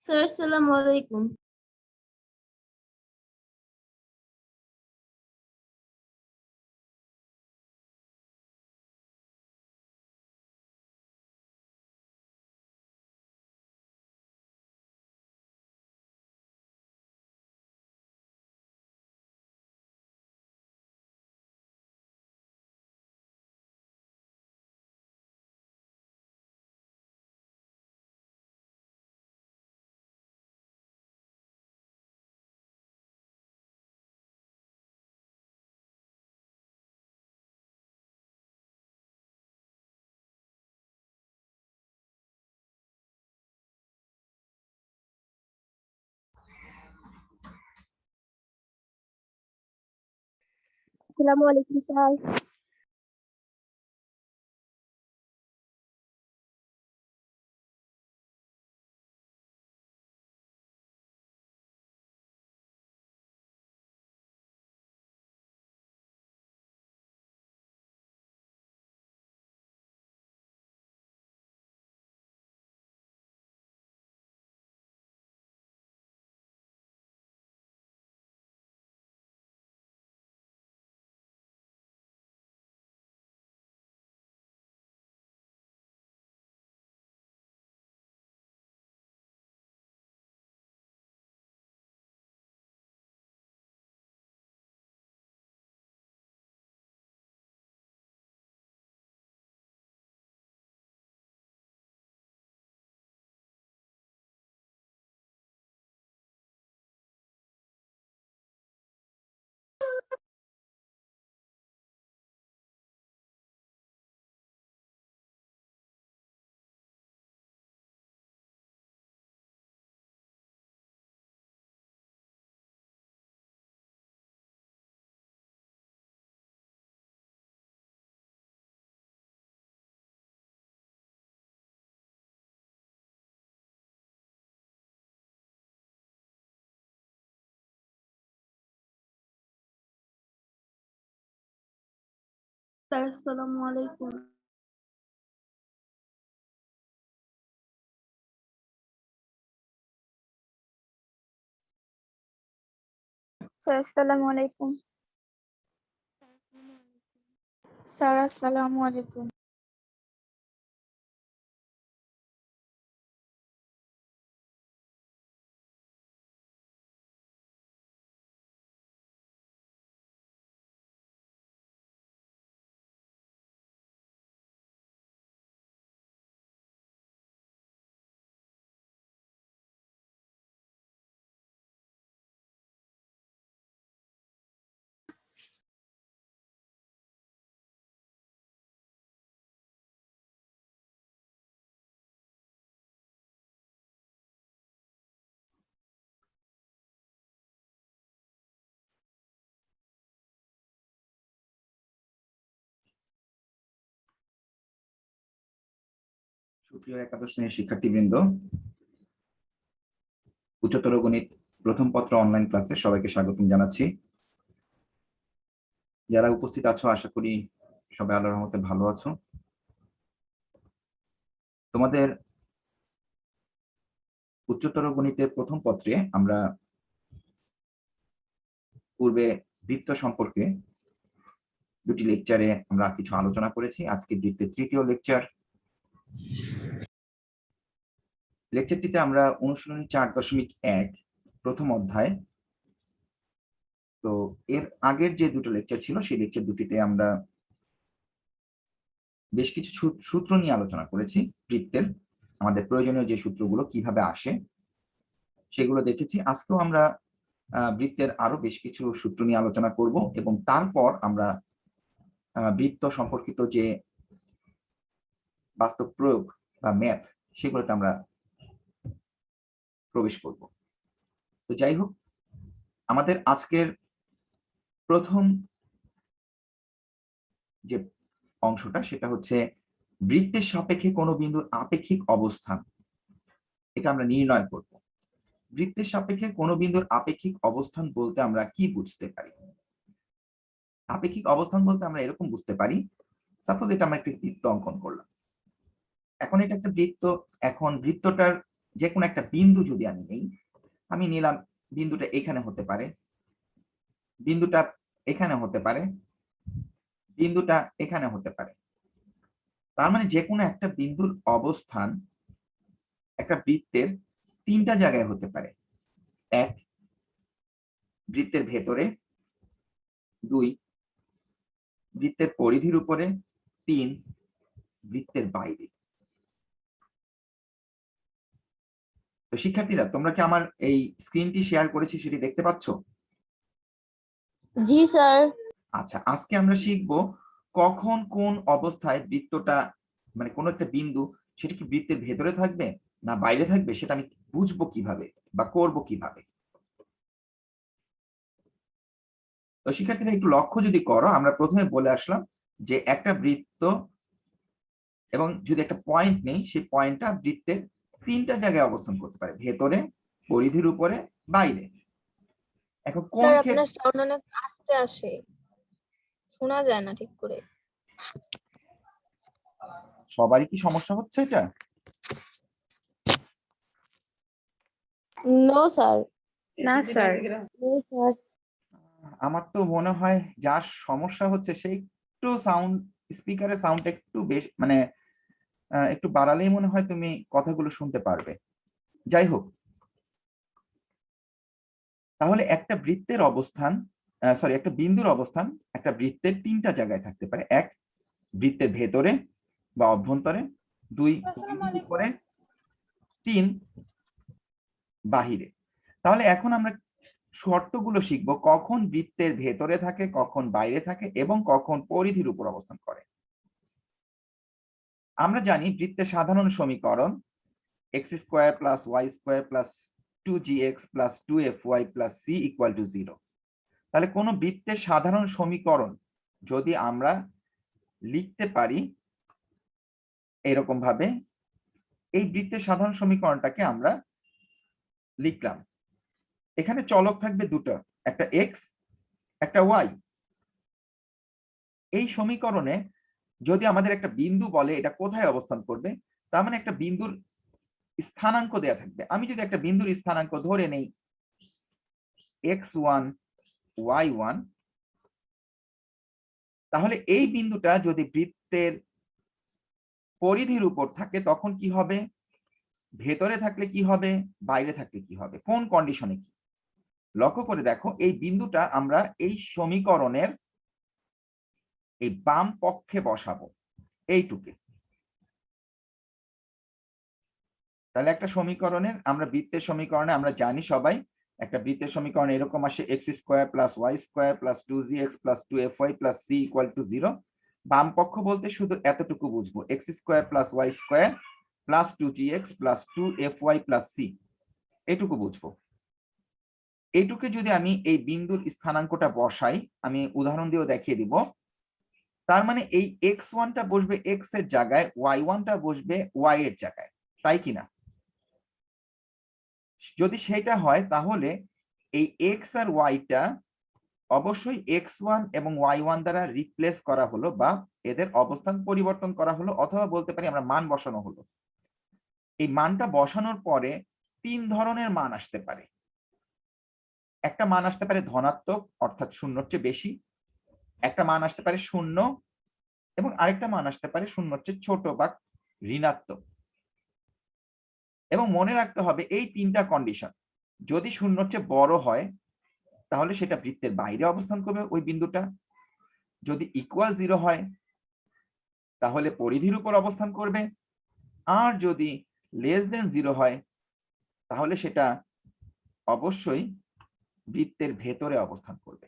Sir আসসালামু আলাইকুম। আসসালামু আলাইকুম স্যার। স্যার আসসালামু আলাইকুম। স্যার আসসালামু আলাইকুম। স্যার আসসালামু আলাইকুম। সুপ্রিয় একাদশ শ্রেণীর শিক্ষার্থীবৃন্দ, উচ্চতর গণিত প্রথম পত্র অনলাইন ক্লাসে সবাইকে স্বাগতম জানাচ্ছি। যারা উপস্থিত আছো আশা করি সবাই আল্লাহর রহমতে ভালো আছো। তোমাদের উচ্চতর গণিতের প্রথম পত্রে আমরা পূর্বে বৃত্ত সম্পর্কে দুটি লেকচারে আমরা কিছু আলোচনা করেছি। আজকে বৃত্তের তৃতীয় লেকচারটিতে আমরা অনুশীলনী 4.1 প্রথম অধ্যায়, তো এর আগের যে দুটো লেকচার ছিল সেই লেকচার দুটিতে আমরা বেশ কিছু সূত্র নিয়ে আলোচনা করেছি। বৃত্তের আমাদের প্রয়োজনীয় যে সূত্রগুলো কিভাবে আসে সেগুলো দেখেছি। আজকেও আমরা বৃত্তের আরো বেশ কিছু সূত্র নিয়ে আলোচনা করব এবং তারপর আমরা বৃত্ত সম্পর্কিত যে বাস্তব প্রয়োগ বা ম্যাথ সেগুলোতে আমরা প্রবেশ করব। তো যাই হোক, আমাদের আজকের প্রথম যে অংশটা সেটা হচ্ছে বৃত্তের সাপেক্ষে কোনো বিন্দুর আপেক্ষিক অবস্থান, এটা আমরা নির্ণয় করব। বৃত্তের সাপেক্ষে কোনো বিন্দুর আপেক্ষিক অবস্থান বলতে আমরা কি বুঝতে পারি? আপেক্ষিক অবস্থান বলতে আমরা এরকম বুঝতে পারি, সাপোজ এটা আমরা একটা বৃত্ত অঙ্কন করলাম। এখন এটা একটা বৃত্ত, এখন বৃত্তটার যে কোনো একটা বিন্দু যদি আমি নেই, আমি নিলাম বিন্দুটা এখানে হতে পারে, বিন্দুটা এখানে হতে পারে, বিন্দুটা এখানে হতে পারে। তার মানে যে কোনো একটা বিন্দুর অবস্থান একটা বৃত্তের তিনটা জায়গায় হতে পারে। এক, বৃত্তের ভেতরে, দুই, বৃত্তের পরিধির উপরে, তিন, বৃত্তের বাইরে। তো শিক্ষার্থীরা, তোমরা কি আমার এই স্ক্রিনটি শেয়ার করেছি সেটি দেখতে পাচ্ছ? জি স্যার। আচ্ছা, আজকে আমরা শিখব কখন কোন অবস্থায় বৃত্তটা মানে কোন একটা বিন্দু সেটা কি বৃত্তের ভেতরে থাকবে না বাইরে থাকবে সেটা আমি বুঝবো কিভাবে বা করব কিভাবে। তো শিক্ষার্থীরা একটু লক্ষ্য যদি করো, আমরা প্রথমে বলে আসলাম যে একটা বৃত্ত এবং যদি একটা পয়েন্ট নেই, সেই পয়েন্টটা বৃত্তের তিনটা জায়গায় অবস্থান করতে পারে, ভেতরে, পরিধির উপরে, বাইরে। এখন কোন স্যার ক্ষেত্রে আপনার সাউন্ড অনেক আস্তে আসে, শোনা যায় না ঠিক করে। সবারই কি সমস্যা হচ্ছে এটা? No sir. না স্যার। No sir. আমার তো মনে হয় যার সমস্যা হচ্ছে সে একটু সাউন্ড, স্পিকারের সাউন্ড একটু বেশ মানে একটু বাড়ালেই মনে হয় তুমি কথাগুলো শুনতে পারবে। যাই হোক, তাহলে একটা বৃত্তের অবস্থান, সরি, একটা বিন্দুর অবস্থান একটা বৃত্তের তিনটা জায়গায় থাকতে পারে। এক, বৃত্তের ভেতরে বা অভ্যন্তরে, দুই, পরিধির উপরে, তিন, বাহিরে। তাহলে এখন আমরা শর্তগুলো শিখবো কখন বৃত্তের ভেতরে থাকে, কখন বাইরে থাকে এবং কখন পরিধির উপর অবস্থান করে। আমরা জানি বৃত্তের সাধারণ সমীকরণ x² + y² + 2gx + 2fy + c = 0। তাহলে কোন বৃত্তের সাধারণ সমীকরণ যদি আমরা লিখতে পারি এরকম ভাবে, এই বৃত্তের সাধারণ সমীকরণটাকে আমরা লিখলাম। এখানে চলক থাকবে দুটো, একটা x, একটা y। এই সমীকরণে যদি আমাদের একটা বিন্দু বলে এটা কোথায় অবস্থান করবে, তার মানে একটা বিন্দুর স্থানাঙ্ক দেয়া থাকবে। আমি যদি একটা বিন্দুর স্থানাঙ্ক ধরে নেই x1 y1, তাহলে এই বিন্দুটা যদি বৃত্তের পরিধির উপর থাকে তখন কি হবে, ভেতরে থাকলে কি হবে, বাইরে থাকলে কি হবে, কোন কন্ডিশনে কি। লক্ষ্য করে দেখো, এই বিন্দুটা আমরা এই সমীকরণের এই বাম পক্ষে বসাবো, এইটুকে। তাহলে একটা সমীকরণের, আমরা বৃত্তের সমীকরণে আমরা জানি সবাই একটা বৃত্তের সমীকরণ এরকম আসে x² + y² + 2gx + 2fy + c = 0। বাম পক্ষ বলতে শুধু এতটুকু বুঝবো, x² + y² + 2gx + 2fy + c, এটুকু বুঝবো। এইটুকে যদি আমি এই বিন্দুর স্থানাঙ্কটা বসাই, আমি উদাহরণ দিয়েও দেখিয়ে দিব। তার মানে এই x1টা বসবে x এর জায়গায়, y1টা বসবে y এর জায়গায়, তাই কিনা? যদি সেটা হয় তাহলে এই x আর y-টা অবশ্যই x1 এবং y1 দ্বারা রিপ্লেস করা হলো বা এদের অবস্থান পরিবর্তন করা হলো, অথবা বলতে পারি আমরা মান বসানো হলো। এই মানটা বসানোর পরে তিন ধরনের মান আসতে পারে। একটা মান আসতে পারে ধনাত্মক, অর্থাৎ শূন্যর চেয়ে বেশি, একটা মান আসতে পারে শূন্য, এবং আরেকটা মান আসতে পারে শূন্যর চেয়ে ছোট বা ঋণাত্মক। এবং মনে রাখতে হবে এই তিনটা কন্ডিশন, যদি শূন্যর চেয়ে বড় হয় তাহলে সেটা বৃত্তের বাইরে অবস্থান করবে ওই বিন্দুটা, যদি =0 হয় তাহলে পরিধির উপর অবস্থান করবে, আর যদি <0 হয় তাহলে সেটা অবশ্যই বৃত্তের ভেতরে অবস্থান করবে।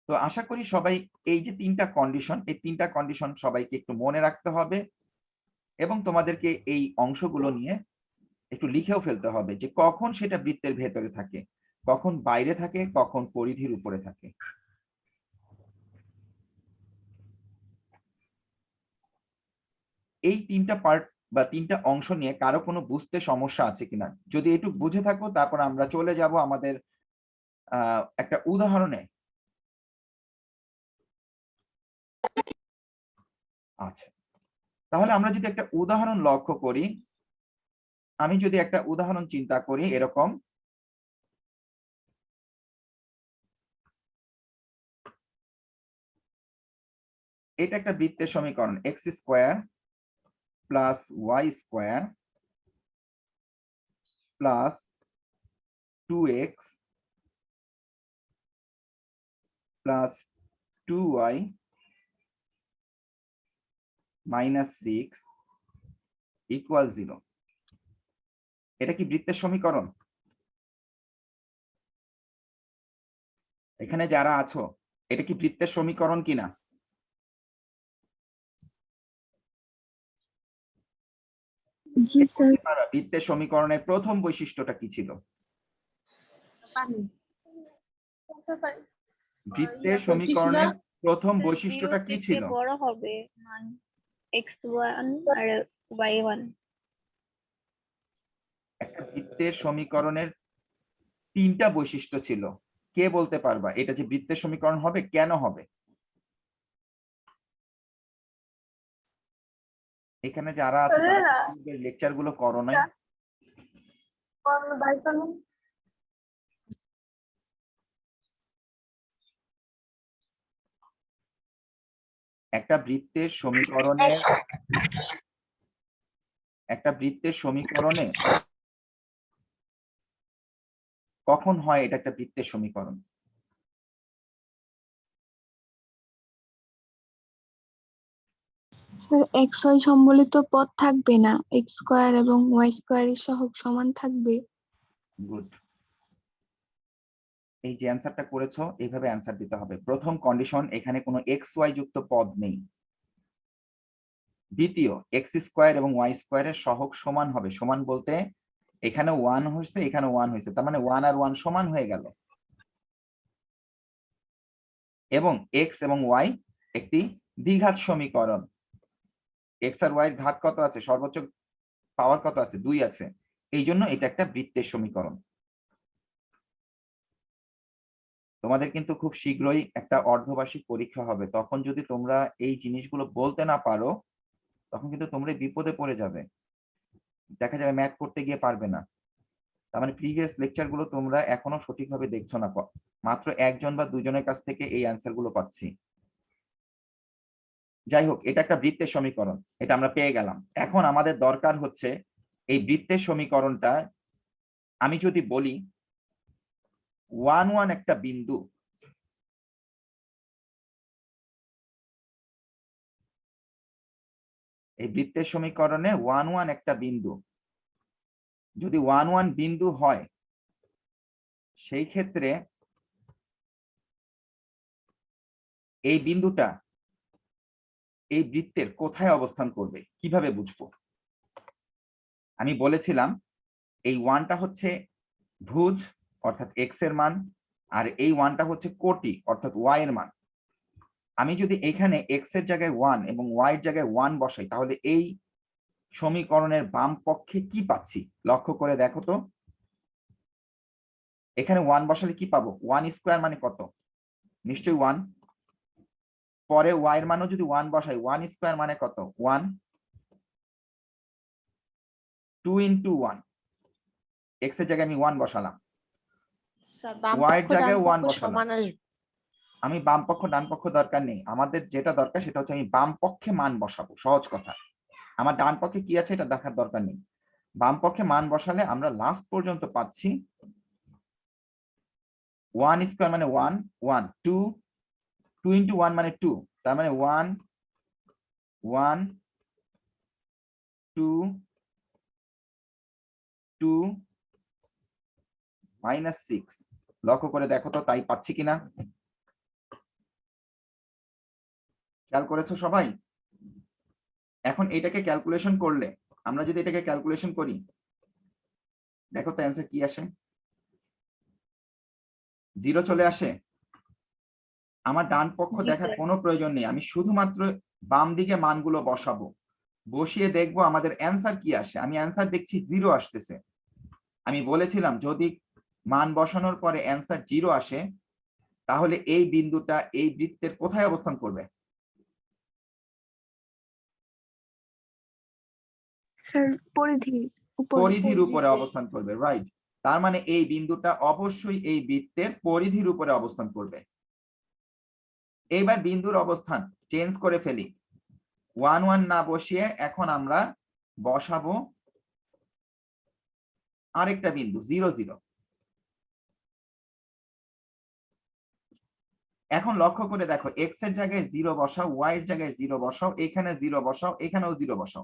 তো আশা করি সবাই এই যে তিনটা কন্ডিশন, এই তিনটা কন্ডিশন সবাইকে একটু মনে রাখতে হবে এবং তোমাদেরকে এই অংশগুলো নিয়ে একটু লিখেও ফেলতে হবে যে কখন সেটা বৃত্তের ভেতরে থাকে, কখন বাইরে থাকে, কখন পরিধির উপরে থাকে। এই তিনটা পার্ট বা তিনটা অংশ নিয়ে কারো কোনো বুঝতে সমস্যা আছে কিনা, যদি একটু বুঝে থাকো তারপর আমরা চলে যাব আমাদের একটা উদাহরণে। আচ্ছা, তাহলে আমরা যদি একটা উদাহরণ লক্ষ্য করি, আমি যদি একটা উদাহরণ চিন্তা করি এরকম, এটা একটা বৃত্তের সমীকরণ x square plus y square plus 2x plus 2y minus 6 equal 0। এটা কি বৃত্তের সমীকরণ? এখানে যারা আছো, এটা কি বৃত্তের সমীকরণ কিনা? জি স্যার। বৃত্তের সমীকরণের প্রথম বৈশিষ্ট্যটা কি ছিল? বৃত্তের সমীকরণের প্রথম বৈশিষ্ট্যটা কি ছিল? বড় হবে মান x1 আর y1। একটা বৃত্তের সমীকরণের 3টা বৈশিষ্ট্য ছিল, কে বলতে পারবা এটা যে বৃত্তের সমীকরণ হবে? কেন হবে? এখানে যারা আছে লেকচার গুলো করো নাই? একটা বৃত্তের সমীকরণে কখন হয় এটা একটা বৃত্তের সমীকরণ? স্যার এক্স ওয়াই সম্বলিত পদ থাকবে না, এক্স স্কোয়ার এবং ওয়াই স্কোয়ার এর সহগ সমান থাকবে। গুড। এই যে অ্যান্সারটা করেছো এইভাবে অ্যান্সার দিতে হবে। প্রথম কন্ডিশন, এখানে কোনো এক্স ওয়াই যুক্ত পদ নেই। দ্বিতীয়, এক্স স্কোয়ার এবং ওয়াই স্কোয়ারের সহগ সমান হবে। সমান বলতে এখানে 1 হয়েছে, এখানে 1 হয়েছে, তার মানে 1 আর 1 সমান হয়ে গেল। এবং এক্স এবং ওয়াই একটি দ্বিঘাত সমীকরণ। এক্স আর ওয়াই এর ঘাত কত আছে? সর্বোচ্চ পাওয়ার কত আছে? 2 আছে। এই জন্য এটা একটা বৃত্তের সমীকরণ। তোমাদের কিন্তু খুব শীঘ্রই একটা অর্ধবার্ষিক পরীক্ষা হবে, তখন যদি তোমরা এই জিনিসগুলো বলতে না পারো তখন কিন্তু তোমরা বিপদে পড়ে যাবে। দেখা যাবে ম্যাথ করতে গিয়ে পারবে না। তার মানে প্রিভিয়াস লেকচার গুলো তোমরা এখনো সঠিকভাবে দেখছো না, মাত্র 1জন বা 2জনের কাছ থেকে এই অ্যান্সার গুলো পাচ্ছি। যাই হোক, এটা একটা বৃত্তের সমীকরণ, এটা আমরা পেয়ে গেলাম। এখন আমাদের দরকার হচ্ছে এই বৃত্তের সমীকরণটা, আমি যদি বলি 1 1 একটা বিন্দু, এই বৃত্তের সমীকরণে 1 1 একটা বিন্দু, যদি 1 1 বিন্দু হয় সেই ক্ষেত্রে এই বিন্দুটা এই বৃত্তের কোথায় অবস্থান করবে, কিভাবে বুঝবো? আমি বলেছিলাম এই 1টা হচ্ছে ভুজ অর্থাৎ এক্স এর মান, আর এই 1টা হচ্ছে কোটি অর্থাৎ ওয়াই এর মান। আমি যদি এখানে এক্স এর জায়গায় 1 এবং ওয়াই এর জায়গায় 1 বসাই, তাহলে এই সমীকরণের বাম পক্ষে কি পাচ্ছি লক্ষ্য করে দেখো তো। এখানে 1 বসালে কি পাবো? 1 স্কোয়ার মানে কত? নিশ্চয়ই 1। পরে ওয়াই এর মানও যদি 1 বসাই, 1 স্কোয়ার মানে কত? 1। 2 ইন্টু 1, এক্স এর জায়গায় আমি 1 বসালাম, ওয়াই এর জায়গায় 1 বসালাম। আমি বাম পক্ষ ডান পক্ষ দরকার নেই, আমাদের যেটা দরকার সেটা হচ্ছে আমি বাম পক্ষে মান বসাবো। সহজ কথা, আমার ডান পক্ষে কি আছে এটা দেখার দরকার নেই। বাম পক্ষে মান বসালে আমরা লাস্ট পর্যন্ত পাচ্ছি 1 স্কোয়ার মানে 1 1 2 2 ইন্টু 1 মানে 2, তার মানে 1 1 2 2 মাইনাস 6। লক্ষ্য করে দেখো তো তাই পাচ্ছি কিনা, খেয়াল করেছো সবাই? এখন এটাকে ক্যালকুলেশন করলে, আমরা যদি এটাকে ক্যালকুলেশন করি, দেখো তো অ্যান্সার কি আসে। 0 চলে আসে। আমার ডান পক্ষ দেখার কোনো প্রয়োজন নেই, আমি শুধুমাত্র বাম দিকে মানগুলো বসাবো, বসিয়ে দেখবো আমাদের অ্যান্সার কি আসে। আমি অ্যান্সার দেখছি 0 আসতেছে। আমি বলেছিলাম যদি মান বসানোর পরে অ্যান্সার 0 আসে তাহলে এই বিন্দুটা এই বৃত্তের কোথায় অবস্থান করবে? স্যার পরিধি। পরিধির উপরে অবস্থান করবে, রাইট। তার মানে এই বিন্দুটা অবশ্যই এই বৃত্তের পরিধির উপরে অবস্থান করবে। এইবার বিন্দুর অবস্থান চেঞ্জ করে ফেলি, 1 1 না বসিয়ে এখন আমরা বসাবো আরেকটা বিন্দু 0 0। এখন লক্ষ্য করে দেখো, এক্স এর জায়গায় 0 বসাও, ওয়াই এর জায়গায় 0 বসাও, এখানে 0 বসাও, এখানেও 0 বসাও,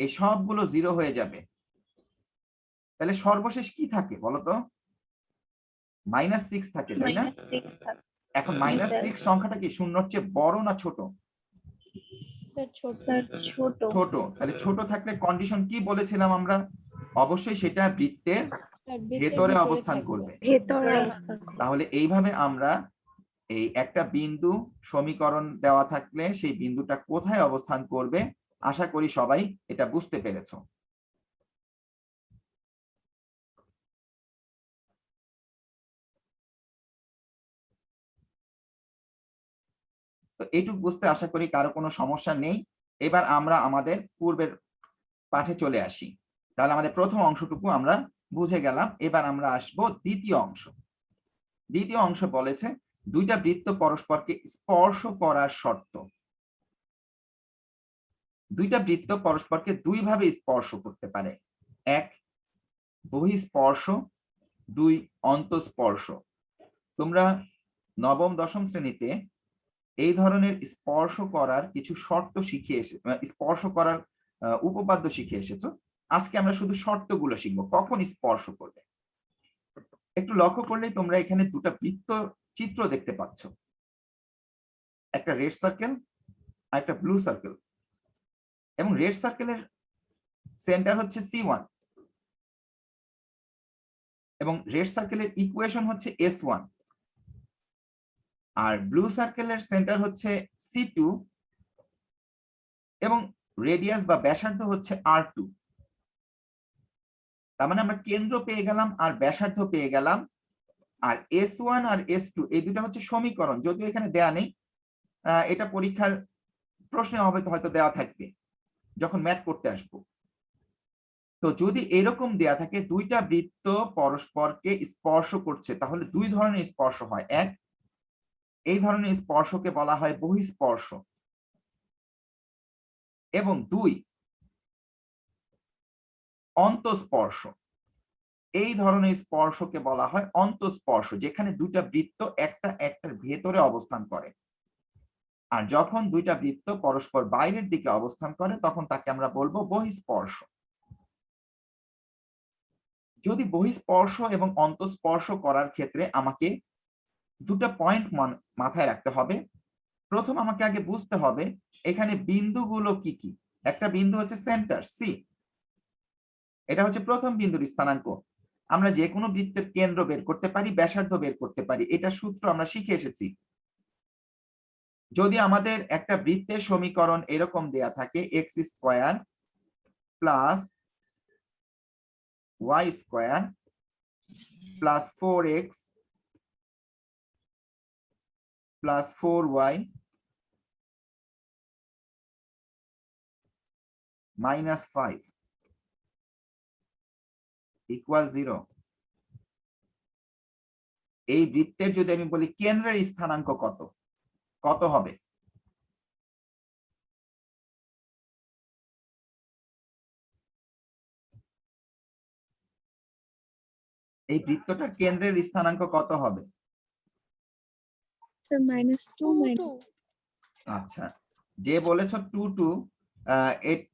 এই সবগুলো 0 হয়ে যাবে। তাহলে সর্বশেষ কি থাকে বলতো? -6 থাকে, তাই না? -6 থাকে। এখন -6 সংখ্যাটা কি শূন্যর চেয়ে বড় না ছোট? ছোট। ছোট। তাহলে ছোট থাকলে কন্ডিশন কি বলেছিলাম আমরা? অবশ্যই সেটা বৃত্তের ভেতরে অবস্থান করবে। ভেতরে অবস্থান করে। তাহলে এইভাবে আমরা এই একটা বিন্দু সমীকরণ দেওয়া থাকলে সেই বিন্দুটা কোথায় অবস্থান করবে আশা করি সবাই এটা বুঝতে পেরেছো। তো এইটুকু বুঝতে আশা করি কারো কোনো সমস্যা নেই। এবার আমরা আমাদের পূর্বের পাঠে চলে আসি। তাহলে আমাদের প্রথম অংশটুকু আমরা বুঝে গেলাম। এবার আমরা আসবো দ্বিতীয় অংশ। দ্বিতীয় অংশ বলেছে দুইটা বৃত্ত পরস্পরকে স্পর্শ করার শর্ত। দুইটা বৃত্ত পরস্পরকে দুইভাবে স্পর্শ করতে পারে, এক বহিঃস্পর্শ, দুই অন্তঃস্পর্শ। তোমরা নবম দশম শ্রেণীতে এই ধরনের স্পর্শ করার কিছু শর্ত শিখে স্পর্শ করার উপপাদ্য শিখে এসেছো। আজকে আমরা শুধু শর্তগুলো শিখবো, কখন স্পর্শ করবে। একটু লক্ষ্য করলেই তোমরা এখানে দুটো বৃত্ত চিত্র দেখতে পাচ্ছ, একটা রেড সার্কেল আর একটা ব্লু সার্কেল, এবং রেড সার্কেলের সেন্টার হচ্ছে C1 এবং রেড সার্কেলের ইকুয়েশন হচ্ছে S1, আর ব্লু সার্কেলের সেন্টার হচ্ছে C2 এবং রেডিয়াস বা ব্যাসার্ধ হচ্ছে R2। তার মানে আমরা কেন্দ্র পেয়ে গেলাম আর ব্যাসার্ধ পেয়ে গেলাম। আর S1 আর S2 এই দুটো হচ্ছে সমীকরণ, যদিও এখানে দেয়া নেই, এটা পরীক্ষার প্রশ্নে হয়তো দেওয়া থাকবে যখন ম্যাথ করতে আসবো। তো যদি এরকম দেয়া থাকে দুইটা বৃত্ত পরস্পরকে স্পর্শ করছে, তাহলে দুই ধরনের স্পর্শ হয়। এক, এই ধরনের স্পর্শকে বলা হয় বহিঃস্পর্শ, এবং দুই অন্তঃস্পর্শ। এই ধরনের স্পর্শকে বলা হয় অন্তঃস্পর্শ, যেখানে দুইটা বৃত্ত একটা একটার ভেতরে অবস্থান করে। আর যখন দুইটা বৃত্ত পরস্পর বাইরের দিকে অবস্থান করে তখন তাকে আমরা বলবো বহিঃস্পর্শ। যদি বহিঃস্পর্শ এবং অন্তঃস্পর্শ করার ক্ষেত্রে আমাকে দুটো পয়েন্ট মাথায় রাখতে হবে। প্রথম আমাকে আগে বুঝতে হবে এখানে বিন্দুগুলো কি কি। একটা বিন্দু হচ্ছে সেন্টার C, এটা হচ্ছে প্রথম বিন্দুর স্থানাঙ্ক। আমরা যে কোনো বৃত্তের কেন্দ্র বের করতে পারি, ব্যাসার্ধ বের করতে পারি, এটা সূত্র আমরা শিখে এসেছি। যদি আমাদের একটা বৃত্তের সমীকরণ এরকম দেয়া থাকে x² plus y² plus 4x plus 4y minus 5 equal 0, এই বৃত্তের যদি আমি বলি কেন্দ্রের স্থানাঙ্ক কত, কত হবে? এই বৃত্তটার কেন্দ্রের স্থানাঙ্ক কত হবে? -2 আচ্ছা, যে বলেছ 2 2,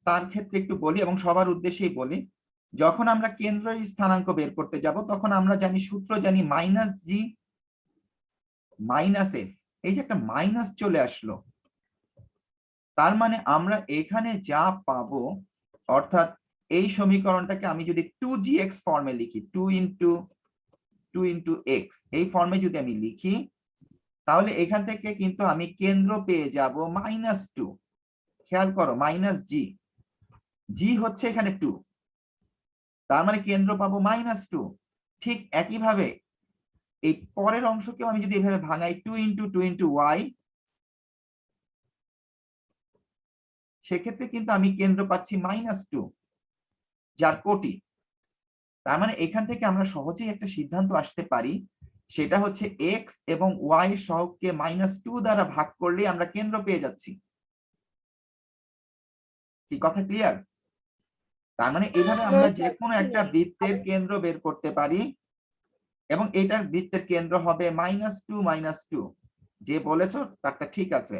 তার ক্ষেত্রে একটু বলি এবং সবার উদ্দেশ্যেই বলি। যখন আমরা কেন্দ্রের স্থানাঙ্ক বের করতে যাব তখন আমরা জানি সূত্র জানি -g -f। এই যে একটা মাইনাস চলে আসলো, তার মানে আমরা এখানে যা পাবো, অর্থাৎ এই সমীকরণটাকে আমি যদি 2gx ফর্মে লিখি, 2 into x এই ফর্মে যদি আমি লিখি, তাহলে এখান থেকে কিন্তু আমি কেন্দ্র পেয়ে যাব -2। খেয়াল করো -g, g হচ্ছে এখানে 2, তার মানে কেন্দ্র পাবো -2। ঠিক একইভাবে এই পরের অংশকেও আমি যদি এভাবে ভাঙাই 2 into y, সেক্ষেত্রে কিন্তু আমি কেন্দ্র পাচ্ছি -2 যার কোটি। তার মানে এখান থেকে আমরা সহজেই একটা সিদ্ধান্ত আসতে পারি, সেটা হচ্ছে এক্স এবং ওয়াই এর সহগকে -2 দ্বারা ভাগ করলে আমরা কেন্দ্র পেয়ে যাচ্ছি। কি কথা ক্লিয়ার? তার মানে এভাবে আমরা যে কোনো একটা বৃত্তের কেন্দ্র বের করতে পারি এবং এটার বৃত্তের কেন্দ্র হবে -2 যে বলেছো তারটা ঠিক আছে।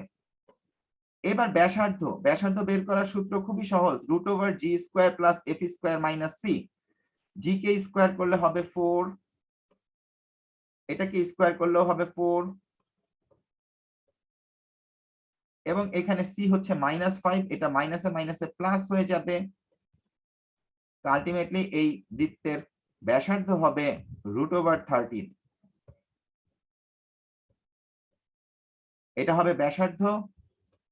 এবার ব্যাসার্ধ বের করার সূত্র খুবই সহজ, √g² + f² - c। জি কে স্কয়ার করলে হবে 4, এটাকে স্কয়ার করলেও হবে 4, এবং এখানে c হচ্ছে -5, এটা মাইনাসে মাইনাসে প্লাস হয়ে যাবে। আলটিমেটলি এই বৃত্তের ব্যাসার্ধ হবে √13। এটা হবে ব্যাসার্ধ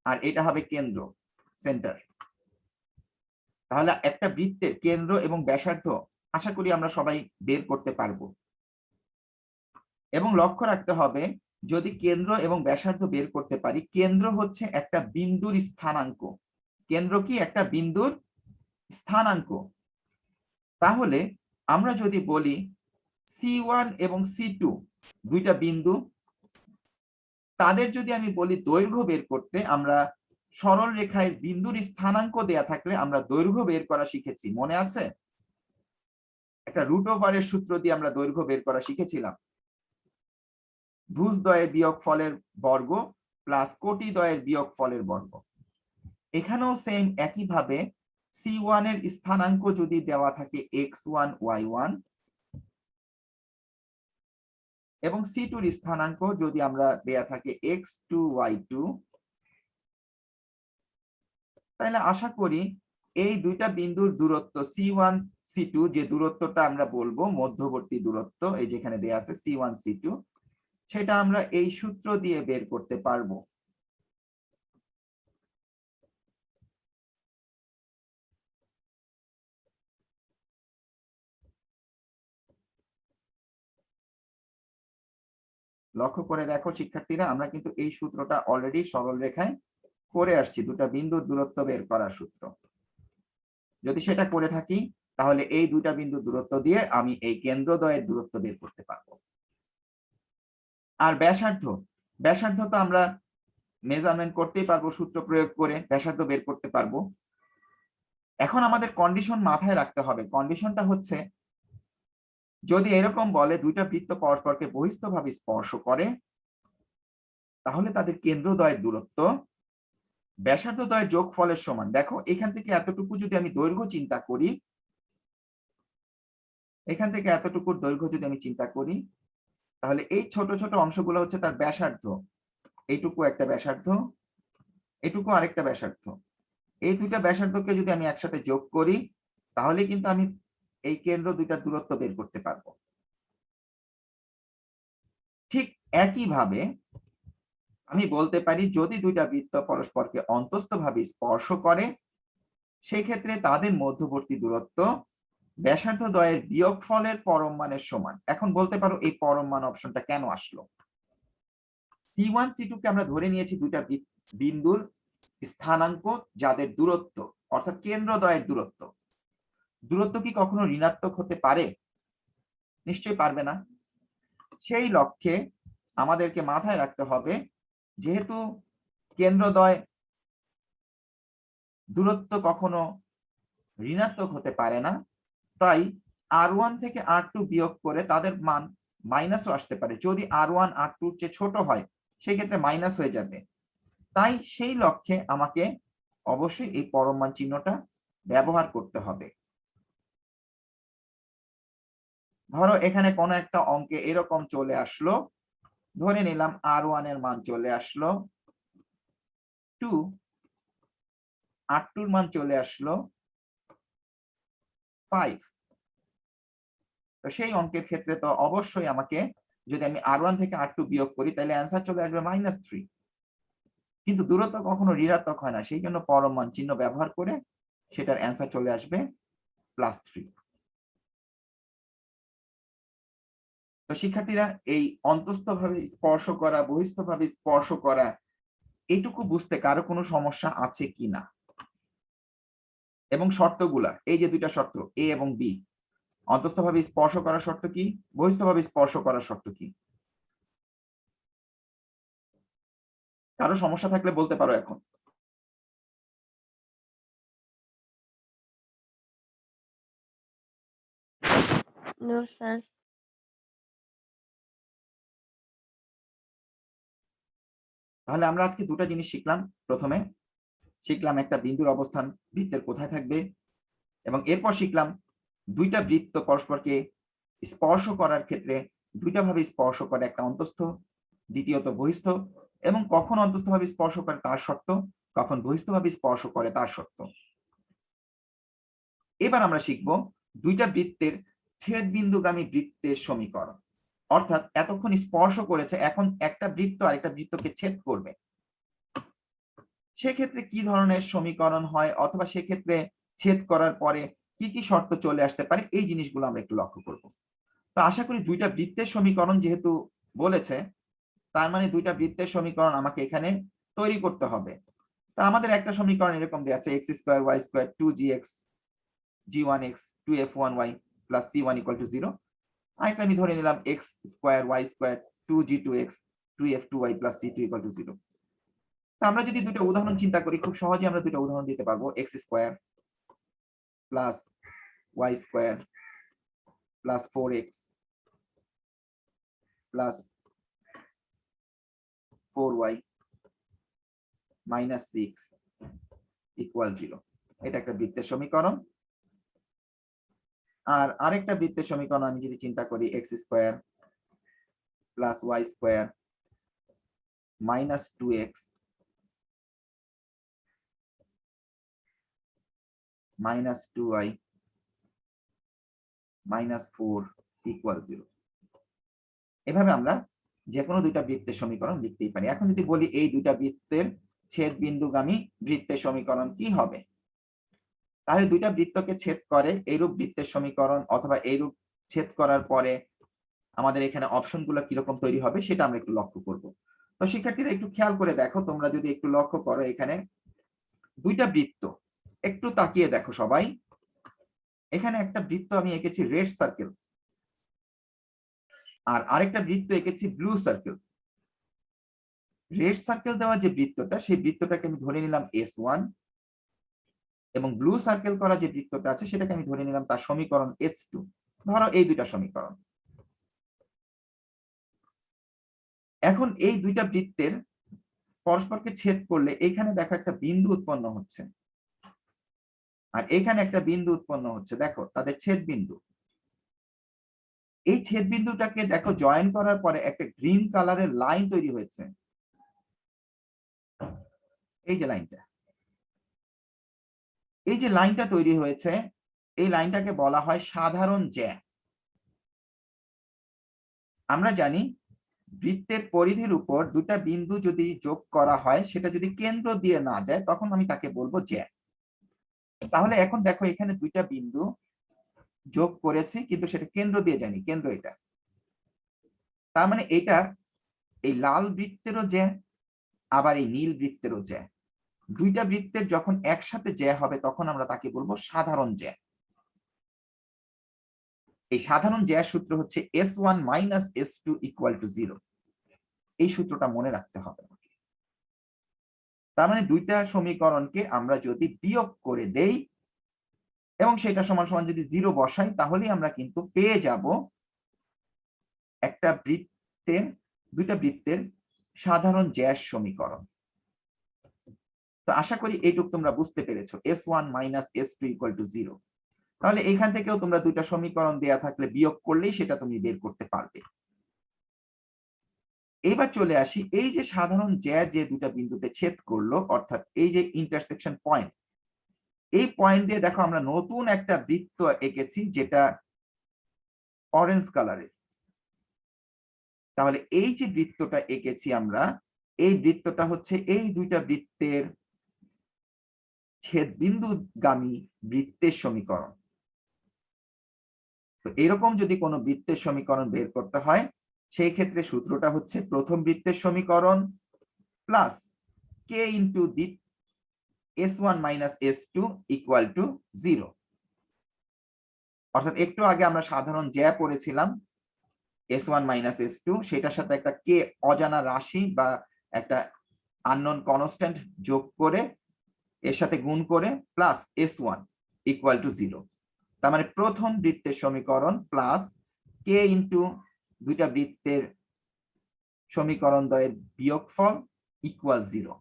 আর এটা হবে কেন্দ্র, সেন্টার। তাহলে একটা বৃত্তের কেন্দ্র এবং ব্যাসার্ধ আশা করি আমরা সবাই বের করতে পারবো। এবং লক্ষ্য রাখতে হবে, যদি কেন্দ্র এবং ব্যাসার্ধ বের করতে পারি, কেন্দ্র হচ্ছে একটা বিন্দুর স্থানাঙ্ক। কেন্দ্র কি? একটা বিন্দুর স্থানাঙ্ক। তাহলে আমরা যদি বলি C1 এবং C2 দুইটা বিন্দু, তাদের যদি আমি বলি দৈর্ঘ্য বের করতে, আমরা সরল রেখায় বিন্দুর স্থানাঙ্ক দেয়া থাকলে আমরা দৈর্ঘ্য বের করা শিখেছি, মনে আছে? একটা √এর সূত্র দিয়ে আমরা দৈর্ঘ্য বের করা শিখেছিলাম। ভুজদ্বয়ের বিয়োগফলের বর্গ প্লাস কোটিদ্বয়ের বিয়োগফলের বর্গ। এখানেও সেম একইভাবে C1 এর স্থানাঙ্ক যদি দেওয়া থাকে x1 y1 এবং C2 এর স্থানাঙ্ক যদি আমরা দেয়া থাকে x2 y2, তাহলে আশা করি এই দুইটা বিন্দুর দূরত্ব C1 C2, যে দূরত্বটা আমরা বলবো মধ্যবর্তী দূরত্ব, এই যেখানে দেয়া আছে C1 C2, সেটা আমরা এই সূত্র দিয়ে বের করতে পারবো। লক্ষ্য করে দেখো শিক্ষার্থীরা, আমরা কিন্তু এই সূত্রটা অলরেডি সরল রেখায় করে আসছি, দুটা বিন্দুর দূরত্ব বের করার সূত্র। যদি সেটা করে থাকি তাহলে এই দুইটা বিন্দুর দূরত্ব দিয়ে আমি এই কেন্দ্রদ্বয়ের দূরত্ব বের করতে পারবো। আর ব্যাসার্ধ তো আমরা মেজারমেন্ট করতেই পারবো, সূত্র প্রয়োগ করে ব্যাসার্ধ বের করতে পারবো। এখন আমাদের কন্ডিশন মাথায় রাখতে হবে। কন্ডিশনটা হচ্ছে, যদি এরকম বলে দুইটা বৃত্ত পরস্পরকে বহিস্থভাবে স্পর্শ করে, তাহলে তাদের কেন্দ্রদ্বয়ের দূরত্ব ব্যাসার্ধদ্বয়ের যোগফলের সমান। দেখো এখান থেকে এতটুকু যদি আমি দৈর্ঘ্য চিন্তা করি, এখান থেকে এতটুকুর দৈর্ঘ্য যদি আমি চিন্তা করি, তাহলে এই ছোট ছোট অংশগুলো হচ্ছে তার ব্যাসার্ধ। এইটুকু একটা ব্যাসার্ধ, এটুকু আরেকটা ব্যাসার্ধ। এই দুইটা ব্যাসার্ধকে যদি আমি একসাথে যোগ করি, তাহলে কিন্তু আমি এই কেন্দ্র দুইটার দূরত্ব বের করতে পারবো। ঠিক একইভাবে আমি বলতে পারি, যদি দুইটা বৃত্ত পরস্পরকে অন্তস্থভাবে স্পর্শ করে, সেই ক্ষেত্রে তাদের মধ্যবর্তী দূরত্ব ব্যাসার্ধদ্বয়ের বিয়োগফলের পরম মানের সমান। এখন বলতে পারো এই পরম মান অপশনটা কেন আসলো? C1 C2 কে আমরা ধরে নিয়েছি দুইটা বিন্দুর স্থানাঙ্ক, যাদের দূরত্ব অর্থাৎ কেন্দ্রদ্বয়ের দূরত্ব। দূরত্ব কি কখনো ঋণাত্মক হতে পারে? নিশ্চয়ই পারবে না। সেই লক্ষ্যে আমাদেরকে মাথায় রাখতে হবে, যেহেতু কেন্দ্রদ্বয় দূরত্ব কখনো ঋণাত্মক হতে পারে না, তাই R1 থেকে R2 বিয়োগ করে তাদের মান মাইনাসও আসতে পারে। যদি R1 R2 এর চেয়ে ছোট হয়, সেই ক্ষেত্রে মাইনাস হয়ে যাবে। তাই সেই লক্ষ্যে আমাকে অবশ্যই এই পরম মান চিহ্নটা ব্যবহার করতে হবে। ধরো এখানে কোনো একটা অঙ্কে এরকম চলে আসলো, ধরে নিলাম R1 এর মান চলে আসলো 2, R2 এর মান চলে আসলো 5। তো সেই অঙ্কের ক্ষেত্রে তো অবশ্যই আমাকে, যদি আমি R1 থেকে R2 বিয়োগ করি, তাহলে অ্যান্সার চলে আসবে -3। কিন্তু দূরত্ব কখনো ঋণাত্মক হয় না, সেই জন্য পরম মান চিহ্ন ব্যবহার করে সেটার অ্যান্সার চলে আসবে +3। তো শিক্ষার্থীরা, এই অন্তস্থভাবে স্পর্শ করা, বহিস্থভাবে স্পর্শ করা, এইটুকু বুঝতে কারো কোনো সমস্যা আছে কিনা? এবং শর্তগুলা, এই যে দুইটা শর্ত A এবং B, অন্তস্থভাবে স্পর্শ করার শর্ত কি, বহিস্থভাবে স্পর্শ করার শর্ত কি? কারো সমস্যা থাকলে বলতে পারো এখন। No, sir. তাহলে আমরা আজকে দুটা জিনিস শিখলাম। প্রথমে শিখলাম একটা বিন্দুর অবস্থান বৃত্তের কোথায় থাকবে, এবং এরপর শিখলাম দুইটা বৃত্ত পরস্পরকে স্পর্শ করার ক্ষেত্রে দুইটা ভাবে স্পর্শ করে, একটা অন্তস্থ, দ্বিতীয়ত বহিস্থ, এবং কখন অন্তস্থভাবে স্পর্শ করে তার শর্ত, কখন বহিস্থভাবে স্পর্শ করে তার শর্ত। এবার আমরা শিখব দুইটা বৃত্তের ছেদ বিন্দুগামী বৃত্তের সমীকরণ। অর্থাৎ এতক্ষণ স্পর্শ করেছে, এখন একটা বৃত্ত আরেকটা বৃত্তকে ছেদ করবে, সেক্ষেত্রে কি ধরনের সমীকরণ হয়, অথবা সেক্ষেত্রে ছেদ করার পরে কি কি শর্ত চলে আসতে পারে, এই জিনিসগুলো আমরা একটু লক্ষ্য করব। তো আশা করি দুইটা বৃত্তের সমীকরণ যেহেতু বলেছে, তার মানে দুইটা বৃত্তের সমীকরণ আমাকে এখানে তৈরি করতে হবে। তা আমাদের একটা সমীকরণ এরকম দেয়া আছে, x square y square 2gx g1x 2f1y plus c1 equal to 0। আরেকটা আমি ধরে নিলাম x square y square 2g2x 2f2y plus c2 equal to 0। তা আমরা যদি দুটো উদাহরণ চিন্তা করি, খুব সহজে আমরা দুটো উদাহরণ দিতে পারবো। x square plus y square plus 4x plus 4y minus 6 equal 0। এটা একটা বৃত্তের সমীকরণ। আর আরেকটা বৃত্তের সমীকরণ আমি যদি চিন্তা করি, x square plus y square minus 2x minus 2y minus 4 equal 0। এভাবে আমরা যে কোনো দুইটা বৃত্তের সমীকরণ লিখতেই পারি। এখন যদি বলি এই দুইটা বৃত্তের ছেদ বিন্দুগামী বৃত্তের সমীকরণ কি হবে, তাহলে দুইটা বৃত্তকে ছেদ করে এইরূপ বৃত্তের সমীকরণ, অথবা এইরূপ ছেদ করার পরে আমাদের এখানে অপশনগুলো কিরকম তৈরি হবে সেটা আমরা একটু লক্ষ্য করব। তো শিক্ষার্থীরা একটু খেয়াল করে দেখো, তোমরা যদি একটু লক্ষ্য করো, এখানে দুইটা বৃত্ত, একটু তাকিয়ে দেখো সবাই। এখানে একটা বৃত্ত আমি এঁকেছি রেড সার্কেল, আর আরেকটা বৃত্ত এঁকেছি ব্লু সার্কেল। রেড সার্কেল দেওয়া যে বৃত্তটা, সেই বৃত্তটাকে আমি ধরে নিলাম S1, এবং ব্লু সার্কেল করা যে বৃত্তটা আছে সেটাকে আমি ধরে নিলাম তার সমীকরণ S2। ধরো এই দুইটা সমীকরণ। এখন এই দুইটা বৃত্তের পরস্পরকে ছেদ করলে এখানে দেখো একটা বিন্দু উৎপন্ন হচ্ছে, আর এখানে একটা বিন্দু উৎপন্ন হচ্ছে, দেখো তাদের ছেদ বিন্দু। এই ছেদ বিন্দুটাকে দেখো জয়েন করার পরে একটা গ্রিন কালারের লাইন তৈরি হয়েছে, এই যে লাইনটা, এই যে লাইনটা তৈরি হয়েছে, এই লাইনটাকে বলা হয় সাধারণ জ্যা। আমরা জানি বৃত্তের পরিধির উপর দুটা বিন্দু যদি যোগ করা হয়, সেটা যদি কেন্দ্র দিয়ে না যায় তখন আমি তাকে বলবো জ্যা। তাহলে এখন দেখো এখানে দুইটা বিন্দু যোগ করেছি, কিন্তু সেটা কেন্দ্র দিয়ে যায়নি, কেন্দ্র এটা। তার মানে এটা এই লাল বৃত্তেরও জ্যা, আবার এই নীল বৃত্তেরও জ্যা। দুইটা বৃত্তের যখন একসাথে জ্যা হবে তখন আমরা তাকে বলবো সাধারণ জ্যা। এই সাধারণ জ্যা সূত্র হচ্ছে S1 minus S2 equal to 0। এই সূত্রটা মনে রাখতে হবে। তার মানে দুইটা সমীকরণকে আমরা যদি বিয়োগ করে দেই এবং সেটা সমান সমান যদি 0 বসাই, তাহলেই আমরা কিন্তু পেয়ে যাব একটা বৃত্তের, দুইটা বৃত্তের সাধারণ জ্যার সমীকরণ। তো আশা করি এইটুকু তোমরা বুঝতে পেরেছো, S1 minus S2 equal to 0। তাহলে এখান থেকেও তোমরা দুইটা সমীকরণ দেয়া থাকলে বিয়োগ করলেই সেটা তুমি বের করতে পারবে। এবার চলে আসি, এই যে সাধারণ জ্যা যে দুটা বিন্দুতে ছেদ করলো, অর্থাৎ এই যে ইন্টারসেকশন পয়েন্ট, এই পয়েন্ট দিয়ে দেখো আমরা নতুন একটা বৃত্ত এঁকেছি যেটা অরেঞ্জ কালারের। তাহলে এই যে বৃত্তটা এঁকেছি আমরা, এই বৃত্তটা হচ্ছে এই দুইটা বৃত্তের ছেদ বিন্দুগামী বৃত্তের সমীকরণ। তো এরকম যদি কোনো বৃত্তের সমীকরণ বের করতে হয়, সেই ক্ষেত্রে সূত্রটা হচ্ছে প্রথম বৃত্তের সমীকরণ plus k into S1 minus S2 equal to 0। অর্থাৎ একটু আগে আমরা সাধারণ জ্যা পড়েছিলাম S1 মাইনাস S2, সেটার সাথে একটা কে অজানা রাশি বা একটা আননোন কনস্ট্যান্ট যোগ করে এর সাথে গুণ করে প্লাস S1 ইকুয়াল টু 0। তার মানে প্রথম বৃত্তের সমীকরণ প্লাস কে ইন্টু দুইটা বৃত্তের সমীকরণ দ্বয়ের বিয়োগফল ইকুয়াল 0।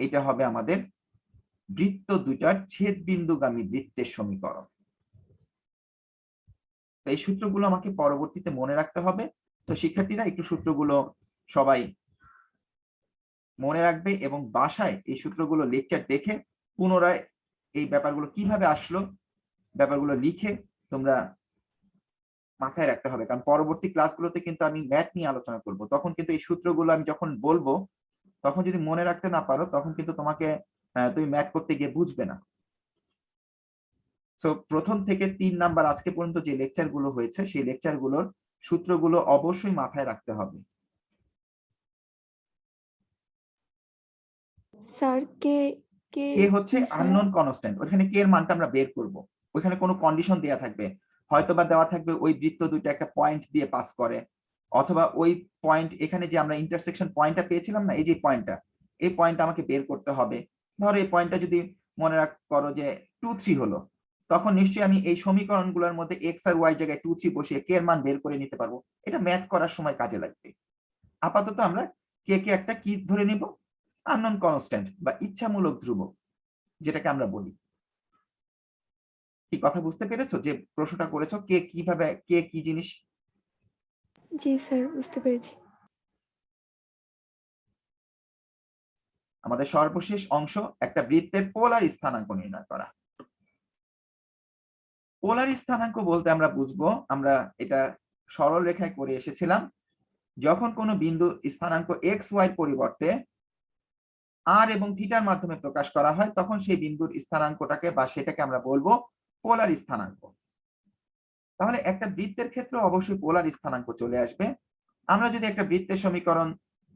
এটা হবে আমাদের বৃত্ত দুইটার ছেদবিন্দুগামী বৃত্তের সমীকরণ। এই সূত্রগুলো আমাকে পরবর্তীতে মনে রাখতে হবে। তো শিক্ষার্থীরা একটু সূত্রগুলো সবাই মনে রাখবে এবং বাসায় এই সূত্রগুলো লেকচার দেখে পুনরায় এই ব্যাপারগুলো কিভাবে আসলো ব্যাপারগুলো লিখে তোমরা মাথায় রাখতে হবে, কারণ পরবর্তী ক্লাসগুলোতে কিন্তু আমি ম্যাথ নিয়ে আলোচনা করব। তখন কিন্তু এই সূত্রগুলো আমি যখন বলবো তখন যদি মনে রাখতে না পারো তখন কিন্তু তোমাকে তুমি ম্যাথ করতে গিয়ে বুঝবে না। সো প্রথম থেকে 3 নাম্বার আজকে পর্যন্ত যে লেকচার গুলো হয়েছে সেই লেকচার গুলোর সূত্রগুলো অবশ্যই মাথায় রাখতে হবে। স্যার কে কে কে হচ্ছে আননোন কনস্ট্যান্ট, ওখানে কে এর মানটা আমরা বের করব। ওখানে কোনো কন্ডিশন দেয়া থাকবে, হয়তোবা দেওয়া থাকবে ওই বৃত্ত দুইটা একটা পয়েন্ট দিয়ে পাস করে, অথবা ওই পয়েন্ট এখানে যে আমরা ইন্টারসেকশন পয়েন্টটা পেয়েছিলাম না, এই যে পয়েন্টটা, এই পয়েন্টটা আমাকে বের করতে হবে। ধরো এই পয়েন্টটা যদি মনে করো যে 2, 3 হলো, তখন নিশ্চয়ই আমি এই সমীকরণগুলোর মধ্যে এক্স আর ওয়াই জায়গায় 2, 3 বসিয়ে কে এর মান বের করে নিতে পারবো। এটা ম্যাথ করার সময় কাজে লাগবে। আপাতত আমরা কে একটা কি ধরে নিব, আননোন কনস্ট্যান্ট বা ইচ্ছামূলক ধ্রুবক যেটাকে আমরা বলি। কি কথা বুঝতে পেরেছো যে প্রশ্নটা করেছো কে কিভাবে, কে কি জিনিস? জি স্যার, বুঝতে পেরেছি। আমাদের সর্বশেষ অংশ একটা বৃত্তের পোলার স্থানাঙ্ক নির্ণয় করা। পোলার স্থানাঙ্ক বলতে আমরা বুঝবো, আমরা এটা সরল রেখায় করে এসেছিলাম, যখন কোনো বিন্দুর স্থানাঙ্ক এক্স ওয়াই পরিবর্তে আর এবং থিটার মাধ্যমে প্রকাশ করা হয় তখন সেই বিন্দুর স্থানাঙ্কটাকে বা সেটাকে আমরা বলবো পোলার স্থানাঙ্ক। তাহলে একটা বৃত্তের ক্ষেত্রে অবশ্যই পোলার স্থানাঙ্ক চলে আসবে। আমরা যদি একটা বৃত্তের সমীকরণ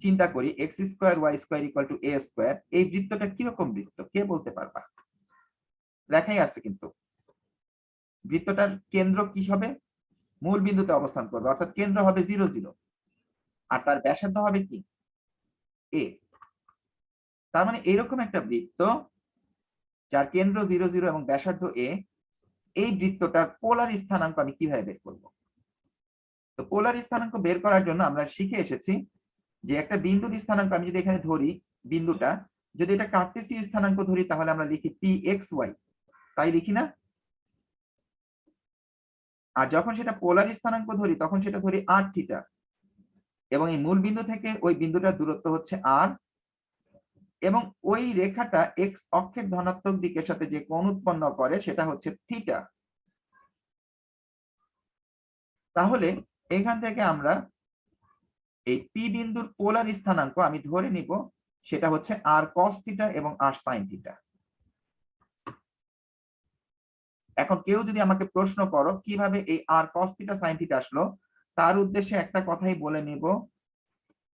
চিন্তা করি x square y square equal to a square, এই বৃত্তটা কিরকম বৃত্ত কে বলতে পারবা? লেখাই আছে কিন্তু বৃত্তটার কেন্দ্র কি হবে, মূল বিন্দুতে অবস্থান করবে, অর্থাৎ কেন্দ্র হবে 0, 0, আর তার ব্যাসার্ধ হবে কি এ। তার মানে এরকম একটা বৃত্ত যার কেন্দ্র 0, 0 এবং ব্যাসার্ধ এ, এই বৃত্তটার পোলার স্থানাঙ্ক আমি কিভাবে বের করব? তো পোলার স্থানাঙ্ক বের করার জন্য আমরা শিখে এসেছি যে একটা বিন্দুর স্থানাঙ্ক আমি যদি এখানে ধরি, বিন্দুটা যদি এটা কার্টেসীয় স্থানাঙ্ক ধরি তাহলে আমরা লিখি পি এক্স ওয়াই, তাই লিখি না? আর যখন সেটা পোলার স্থানাঙ্ক ধরি তখন সেটা ধরি আর থিটা, এবং এই মূল বিন্দু থেকে ওই বিন্দুটার দূরত্ব হচ্ছে আর, এবং ওই রেখাটা এক্স অক্ষের ধনাত্মক দিকের সাথে যে কোণ উৎপন্ন করে সেটা হচ্ছে থিটা। তাহলে এখান থেকে আমরা এই পি বিন্দুর পোলার স্থানাঙ্ক আমি ধরে নিব সেটা হচ্ছে আর কস থিটা এবং আর সাইন থিটা। এখন কেউ যদি আমাকে প্রশ্ন করো কিভাবে এই আর কস থিটা সাইন থিটা আসলো, তার উদ্দেশ্যে একটা কথাই বলে নিব,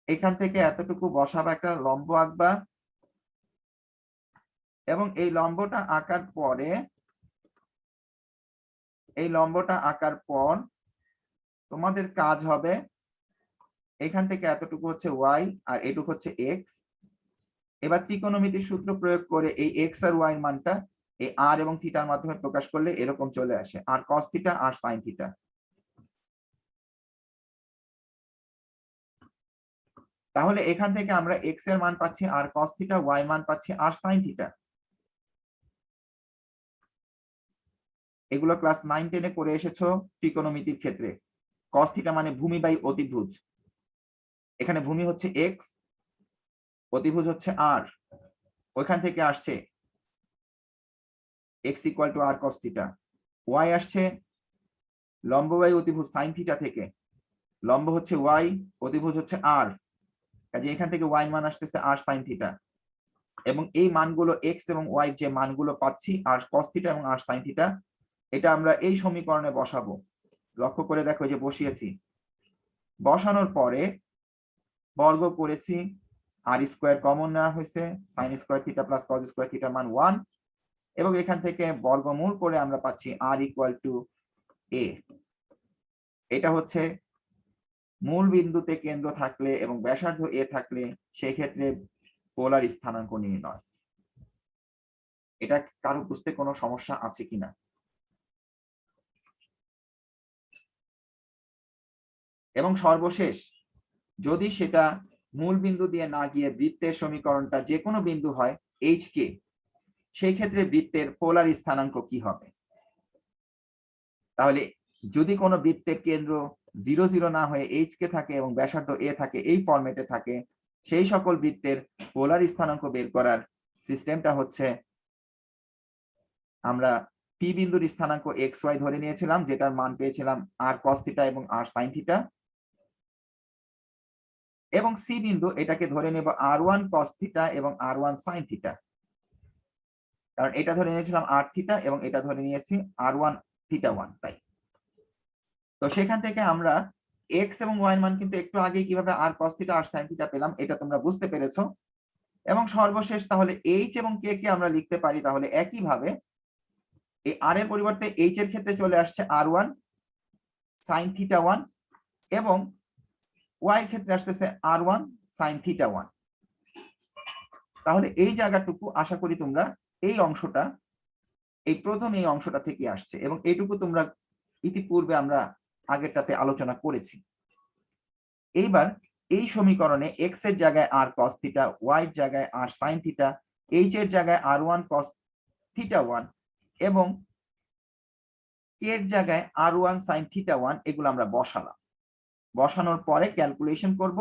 এখান থেকে এতটুকু বসাবা, একটা লম্ব আঁকবা, এবং এই লম্বটা আঁকার পরে তোমাদের কাজ হবে এখান থেকে এতটুকু হচ্ছে ওয়াই আর এটুকু হচ্ছে এক্স। এবার ত্রিকোণমিতির সূত্র প্রয়োগ করে এই এক্স আর ওয়াই এর মানটা এই আর এবং থিটার মাধ্যমে প্রকাশ করলে এরকম চলে আসে, আর কস থিটা আর সাইন থিটা। তাহলে এখান থেকে আমরা এক্স এর মান পাচ্ছি আর কস থিটা, ওয়াই মান পাচ্ছি আর সাইন থিটা। এগুলো ক্লাস 9, 10 এ করে এসেছো ত্রিকোণমিতির ক্ষেত্রে। কস থিটা মানে ভূমি বাই অতিভুজ, এখানে ভূমি হচ্ছে এক্স, অতিভুজ হচ্ছে আর, ওইখান থেকে আসছে x equal to r cos theta, y আসছে লম্ব বাই অতিভুজ সাইন থিটা থেকে, লম্ব হচ্ছে ওয়াই, অতিভুজ হচ্ছে আর, কাজে এখান থেকে ওয়াই মান আসতেছে আর সাইন থিটা, এবং এই মানগুলো এক্স এবং ওয়াই যে মানগুলো পাচ্ছি আর কস থিটা এবং আর সাইন থিটা, এটা আমরা এই সমীকরণে বসাবো। লক্ষ্য করে দেখো যে বসিয়েছি, বসানোর পরে বর্গ করেছি, আর স্কোয়ার কমন নেওয়া হয়েছে, sine square theta plus cos square theta মান 1, এবং এখান থেকে বর্গমূল করে আমরা পাচ্ছি আর ইকুয়াল টু এ, এটা হচ্ছে মূল বিন্দুতে কেন্দ্র থাকলে এবং ব্যাসার্ধ এ থাকলে সেই ক্ষেত্রে পোলার স্থানাঙ্ক নির্ণয়। এটা কারো বুঝতে কোনো সমস্যা আছে কিনা? এবং সর্বশেষ যদি সেটা মূল বিন্দু দিয়ে না গিয়ে বৃত্তের সমীকরণটা যে কোনো বিন্দু হয় এইচ কে, সেই ক্ষেত্রে বৃত্তের পোলার স্থানাঙ্ক কি হবে? তাহলে যদি কোনো বৃত্তের কেন্দ্র 0 0 না হয়ে এইচ কে থাকে এবং ব্যাসার্ধ এ থাকে, এই ফরম্যাটে থাকে, সেই সকল বৃত্তের পোলার স্থানাঙ্ক বের করার সিস্টেমটা হচ্ছে আমরা পি বিন্দুর স্থানাঙ্ক এক্স ওয়াই ধরে নিয়েছিলাম, যেটার মান পেয়েছিলাম আর কস থিটা এবং আর সাইন থিটা, এবং সি বিন্দু এটাকে ধরে নেব আর1 কস থিটা এবং আর1 সাইন থিটা, কারণ এটা ধরে নিয়েছিলাম আর থিটা এবং এটা ধরে নিয়েছি আর1 থিটা 1। তাই তো সেখান থেকে আমরা এক্স এবং ওয়াই এর মান কিন্তু একটু আগেই কিভাবে আর কস থিটা আর সাইন থিটা পেলাম এটা তোমরা বুঝতে পেরেছো। এবং সর্বশেষ তাহলে এইচ এবং কে কে আমরা লিখতে পারি তাহলে একইভাবে এই আর এর পরিবর্তে এইচ এর ক্ষেত্রে চলে আসছে আর1 সাইন থিটা 1 এবং ওয়াই এর ক্ষেত্রে আসতেছে আর1 সাইন থিটা 1। তাহলে এই জায়গাটুকু আশা করি তোমরা এই অংশটা, এই প্রথম এই অংশটা থেকে আসছে এবং এইটুকু তোমরা ইতিপূর্বে আমরা আগেরটাতে আলোচনা করেছি। এইবার এই সমীকরণে এক্স এর জায়গায় আর কস থিটা, ওয়াই এর জায়গায় আর সাইন থিটা, এইচ এর জায়গায় আর1 কস থিটা 1 এবং কে এর জায়গায় আর1 সাইন থিটা 1 এগুলো আমরা বসালাম। বসানোর পরে ক্যালকুলেশন করব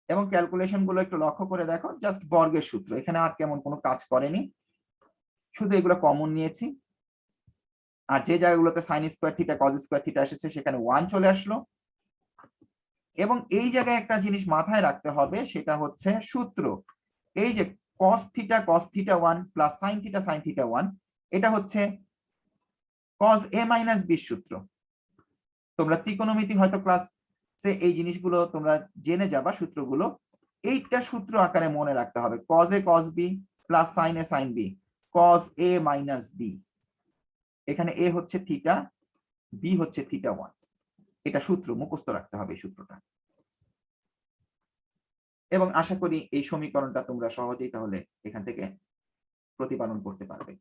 এবং ক্যালকুলেশন গুলো একটু লক্ষ্য করে দেখো, জাস্ট বর্গের সূত্র, এখানে আর কেমন কোনো কাজ করেনি, শুধু এগুলো কমন নিয়েছি। আর যে জায়গাগুলোতে sine square theta cos square theta এসেছে সেখানে 1 চলে আসলো। এবং এই জায়গায় একটা জিনিস মাথায় রাখতে হবে, সেটা হচ্ছে সূত্র, এই যে cos theta 1 plus sine theta 1, এটা হচ্ছে কজ এ মাইনাস বি সূত্র। তোমরা ত্রিকোণমিতি হয়তো ক্লাসে এই জিনিসগুলো তোমরা জেনে যাবা সূত্রগুলো, এইটা সূত্র আকারে মনে রাখতে হবে, cos A cos B plus sine A sine B cos A minus B. এখানে এ হচ্ছে থিটা, বি হচ্ছে থিটা 1, এটা সূত্র মুখস্থ রাখতে হবে এই সূত্রটা। এবং আশা করি এই সমীকরণটা তোমরা সহজেই তাহলে এখান থেকে প্রতিপাদন করতে পারবে।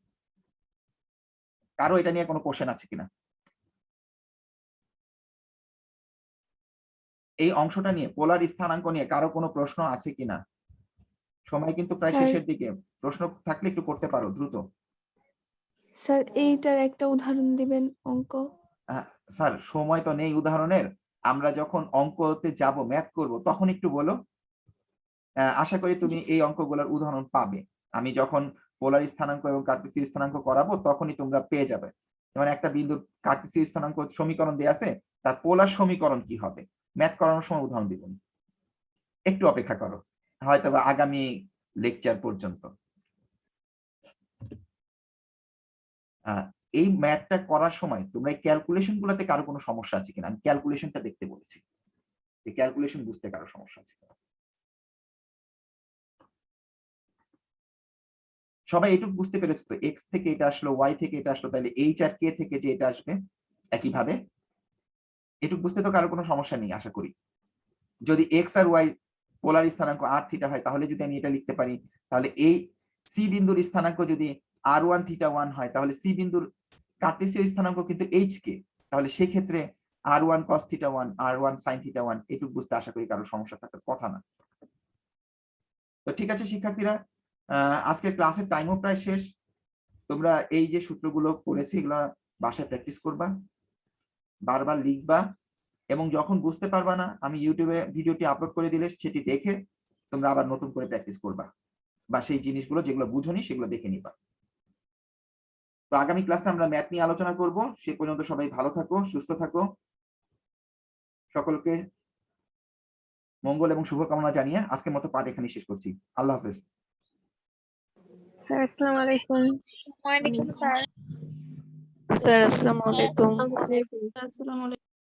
কারো এটা নিয়ে কোনো কোশ্চেন আছে কিনা? এই অংশটা নিয়ে, পোলার স্থানাঙ্ক নিয়ে কারো কোনো প্রশ্ন আছে কিনা? সময় কিন্তু প্রায় স্যার, শেষের দিকে, প্রশ্ন থাকলে একটু করতে পারো দ্রুত। স্যার এইটার একটা উদাহরণ দিবেন অঙ্ক। স্যার সময় তো নেই উদাহরণের, আমরা যখন অঙ্কতে যাব ম্যাথ করব তখন একটু বলো। আশা করি তুমি এই অঙ্কগুলোর উদাহরণ পাবে। আমি যখন পোলার স্থানাঙ্ক এবং কার্টেসীয় স্থানাঙ্ক করাবো তখনই তোমরা পেয়ে যাবে। যেমন একটা বিন্দুর কার্টেসীয় স্থানাঙ্ক সমীকরণ দেয়া আছে, তার পোলার সমীকরণ কি হবে ম্যাথ করানোর সময় উদাহরণ দিব। একটু অপেক্ষা করো, হয়তো বা আগামী লেকচার পর্যন্ত। এই ম্যাথটা করার সময় তোমরা এই ক্যালকুলেশন গুলোতে কারো কোনো সমস্যা আছে কিনা? আমি ক্যালকুলেশনটা দেখতে বলেছি, এই ক্যালকুলেশন বুঝতে কারো সমস্যা আছে কিনা? সবাই এটুকু বুঝতে পেরেছো তো, এক্স থেকে এটা আসলো, ওয়াই থেকে এটা আসলো, তাহলে এইচ আর কে থেকে যে এটা আসবে একইভাবে, এটুকু বুঝতে তো কারো কোনো সমস্যা নেই আশা করি। যদি এক্স আর ওয়াই পোলার স্থানাঙ্ক আর থিটা হয় তাহলে যদি আমি এটা লিখতে পারি, তাহলে এই সি বিন্দুর স্থানাঙ্ক যদি আর1 থিটা 1 হয় তাহলে সি বিন্দুর কার্টেসীয় স্থানাঙ্ক কিন্তু এইচ কে, তাহলে সেই ক্ষেত্রে আর1 কস থিটা 1 আর1 সাইন থিটা 1, এটুকু বুঝতে আশা করি কারো সমস্যা থাকার কথা না। তো ঠিক আছে শিক্ষার্থীরা, আজকের ক্লাসের টাইমও প্রায় শেষ। তোমরা এই যে সূত্রগুলো পড়েছি এগুলা বাসায় প্র্যাকটিস করবা, বারবার লিখবা, এবং যখন বুঝতে পারবা না আমি ইউটিউবে ভিডিওটি আপলোড করে দিলে সেটি দেখে তোমরা আবার নতুন করে প্র্যাকটিস করবা, বা সেই জিনিসগুলো যেগুলো বুঝোনি সেগুলো দেখে নিবা। তো আগামী ক্লাসে আমরা ম্যাথ নিয়ে আলোচনা করব। সে পর্যন্ত সবাই ভালো থাকো, সুস্থ থাকো, সকলকে মঙ্গল এবং শুভকামনা জানিয়ে আজকের মতো পাঠ এখানে শেষ করছি। আল্লাহ হাফেজ। স্যার আসসালামু আলাইকুম। ওয়ালাইকুম স্যার। স্যার আসসালামু আলাইকুম। আসসালামু আলাইকুম।